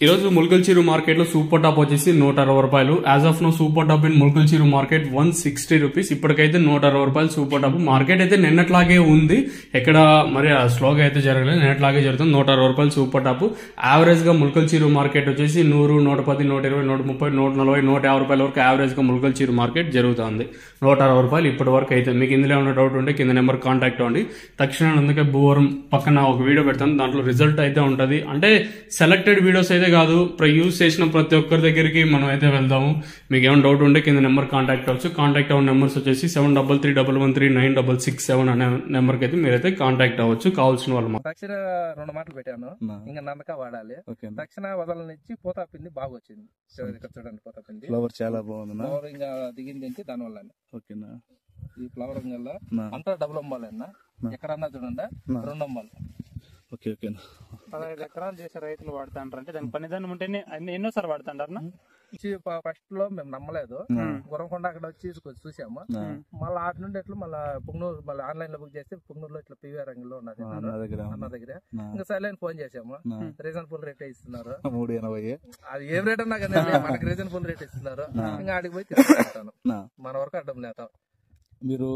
ఈ రోజు ముల్కల్చీరు మార్కెట్ లో సూపర్ టాప్ వచ్చేసి 160 రూపాయలు. As of now super top in Mulakalacheruvu market 160 rupees. ఇప్పటికైతే 160 రూపాయలు సూపర్ టాప్. మార్కెట్ అయితే నిన్నట్లాగే ఉంది, ఎక్కడ మరి స్లోగా అయితే జరగలేదు, నిన్నట్లాగే జరుగుతుంది. 160 రూపాయలు సూపర్ టాప్. యావరేజ్ గా ముల్కల్చీరు మార్కెట్ వచ్చేసి 100, 110, 120, 130, 140, 150 రూపాయల వరకు యావరేజ్ గా ముల్కల్చీరు మార్కెట్ జరుగుతుంది. 160 రూపాయలు ఇప్పటి వరకు అయితే. మీకు ఇందులో ఏమైనా డౌట్ ఉంటే కింద నెంబర్ కాంటాక్ట్ అవ్వండి. తక్షణం అందుకే భూవరం పక్కన ఒక వీడియో పెడతాను, దాంట్లో రిజల్ట్ అయితే ఉంటుంది. అంటే సెలెక్టెడ్ వీడియోస్ అయితే కాదు, యూజ్ చేసిన ప్రతి ఒక్కరి దగ్గరికి మనం అయితే వెళ్దాము. మీకు ఏమైనా డౌట్ ఉంటే కింద నెంబర్ కాంటాక్ట్ అవ్వచ్చు. కాంటాక్ట్ అవ్వని నెంబర్స్ వచ్చేసి 7331139667 అనే నెంబర్ అయితే మీరైతే కాంటాక్ట్ అవ్వచ్చు కావాల్సిన వాళ్ళు. తక్షణ 2 మాటలు పెట్టాను, ఇంకా నందక వాడాలి. తక్షణ వదలనిచ్చి పోతా పిండి బాగా వచ్చింది. చూడండి పోతా పిండి ఫ్లవర్ చాలా బాగుంది. ఫ్లవర్ ఇంకా దిగింది దాని వల్ల. ఓకేనా, ఈ ఫ్లవర్ వల్ల అంతా డబుల్ అమ్మాలి అన్న. ఎక్కడన్నా చూడండి 2 అమ్మాలి. ఓకే ఓకేనా. 15 ఎకరాలు చేసే రైతులు వాడుతుంటారు అంటే దానికి పనిదానం ఉంటేనే ఎన్నోసారి వాడుతుంటారు. ఫస్ట్ లో మేము నమ్మలేదు, గురంకొండ అక్కడ వచ్చి చూసాము. మళ్ళీ ఆటి నుండి ఎట్లా మళ్ళీ పుగ్నూరు మళ్ళీ ఆన్లైన్ లో బుక్ చేస్తే పుగ్నూరులో ఇట్లా పివిఆర్ రంగంలో ఉన్నది అన్న దగ్గర. ఇంకా సైలెంట్ ఫోన్ చేసాము, రీజనబుల్ రేట్ ఇస్తున్నారు. 380 అది ఏం రేట్ అన్నా కదా, మనకి రీజనబుల్ రేట్ ఇస్తున్నారు. ఇంకా ఆడికి పోయి తీసుకుంటాను, మన వరకు అడ్డం లేతాం. మీరు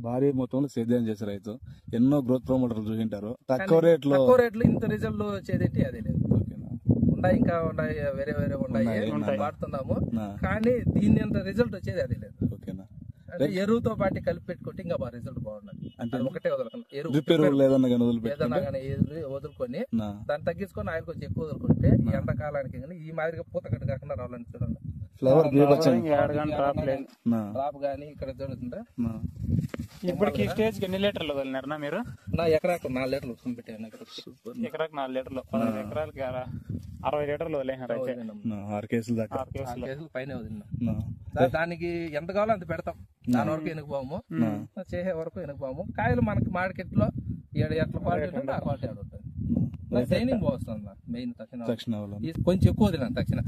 భారీ మొత్తంలో సేద్యం చేసే రైతు, ఎన్నో గ్రోత్ ప్రమోటర్లు చూసింటారు. తక్కువ రేట్లు ఇంత రిజల్ట్ వచ్చేది అదే లేదు. ఉన్నాయి, ఇంకా ఉన్నాయి, వేరే వేరే ఉన్నాయి వాడుతున్నాము, కానీ దీని అంత రిజల్ట్ వచ్చేది అదే లేదు. ఓకేనా. అంటే ఎరువుతో పాటు కలిపి పెట్టుకుంటే ఇంకా బాగా రిజల్ట్ బాగున్నది. అంటే ఒకటే వదలకుండా వదులుకొని దాన్ని తగ్గించుకొని ఆయిల్ కొంచెం ఎక్కువ వదులుకుంటే ఎండాకాలానికి ఈ మాదిరిగా పూత కట్టు కాకుండా రావాలని చూడండి. ఫ్లవర్ రాపు గానీ ఇక్కడ జరుగుతుందా. ఇప్పటికి స్టేజ్ కి ఎన్ని లీటర్లు వదిలినారు మీరు? నా ఎకరాకు 4 లీటర్లు ఉసుకుని పెట్టాను. ఎకరాకు 4 లీటర్లు, 15 ఎకరాలకి 60 లీటర్లు వదిలేనారు. 6 కేసులు పైన వదిలినా. దానికి ఎంత కావాలో అంత పెడతాం, దాని వరకు ఎనుకుపోము, చేసే వరకు ఎనుకుపోము. కాయలు మనకి మార్కెట్ లో 7 ఎట్ల క్వాలిటీ ఉంటుంది, ఆ క్వాలిటీ ఆడ ఉంటుంది. ట్రైనింగ్ బాగుంది మెయిన్. కొంచెం ఎక్కువ వదిలేను తక్షణ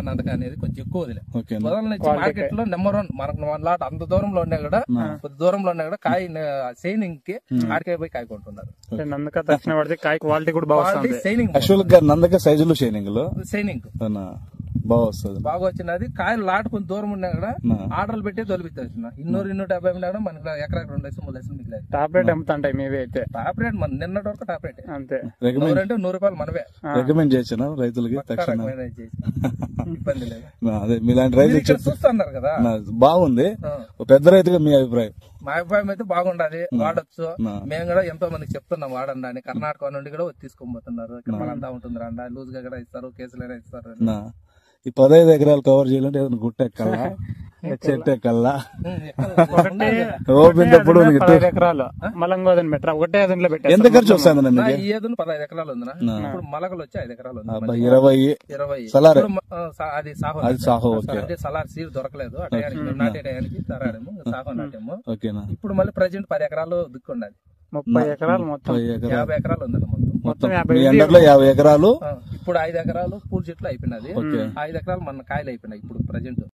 నందక అనేది కొంచెం ఎక్కువ వదిలే వదలని మార్కెట్ లో నెంబర్ 1 మనకు 1 లాట్ అంత దూరంలో ఉన్నా కూడా, కొద్ది దూరంలో ఉన్నా కూడా కాయ సైనింగ్ కి ఆడికాయ పోయి కాయ కొంటున్నారు. నందక తక్షణ పడితే కాయ క్వాలిటీ కూడా బాగుంది. నందక సైజులు షైనింగ్ బాగా వస్తుంది, బాగా వచ్చినది. కాయలు లాట్ కొంచెం దూరం ఉన్నా కూడా ఆర్డర్లు పెట్టి తొలిపిస్తా 250 ఉన్నా కూడా మనకి ఎకరాకి 2 లక్షలు 3 లక్షలు మిగిలేదు. టాప్ రేట్ అమ్ముతుంటాయి మేవే అయితే. టాప్ రేట్ మన నిన్నటి వరకు టాప్ రేట్ అంతే. 100 రూపాయలు మనవే రికమెండ్ చేసాను రైతులకి. ఇబ్బంది లేదు. అదే మీలాంటి రైతులు చూస్తున్నారు కదా, బాగుంది. పెద్ద రైతుగా మీ అభిప్రాయం? మా అభిప్రాయం అయితే బాగుండాలి, వాడచ్చు. మేము కూడా ఎంతో మందికి చెప్తున్నాం వాడండి అని. కర్ణాటక నుండి కూడా తీసుకొని పోతున్నారు. ఇక్కడ మళ్ళంతా ఉంటుంది రండి, లూజ్ గా కూడా ఇస్తారు, కేసులైనా ఇస్తారు. ఈ 15 ఎకరాలు కవర్ చేయాలంటే ఏదైనా గుట్ట ఎక్కల్లా, చెట్టు ఎక్కల్లా, ఓపినప్పుడు 15 ఎకరాలు మలంగోదని పెట్టరా ఒకటే అదనలో పెట్టారు. ఎంత ఖర్చు వస్తుంది? 15 ఎకరాలు ఉందా, ఇప్పుడు మలకలు వచ్చి 5 ఎకరాలు ఉంది. 20 అది సాహో. అంటే సలార్ సీడ్ దొరకలేదు ఆ టయానికి, నాటే టయానికి తరాడేమో సాహో నాటేమో. ఇప్పుడు మళ్ళీ ప్రజెంట్ 10 ఎకరాలు దిక్కుండాలి. 30 ఎకరాలు మొత్తం 50 ఎకరాలు ఉంది మొత్తం 50 ఎకరాలు. ఇప్పుడు 5 ఎకరాలు పూల చెట్లు అయిపోయినది, 5 ఎకరాలు మన కాయలు అయిపోయినాయి ఇప్పుడు ప్రజెంట్.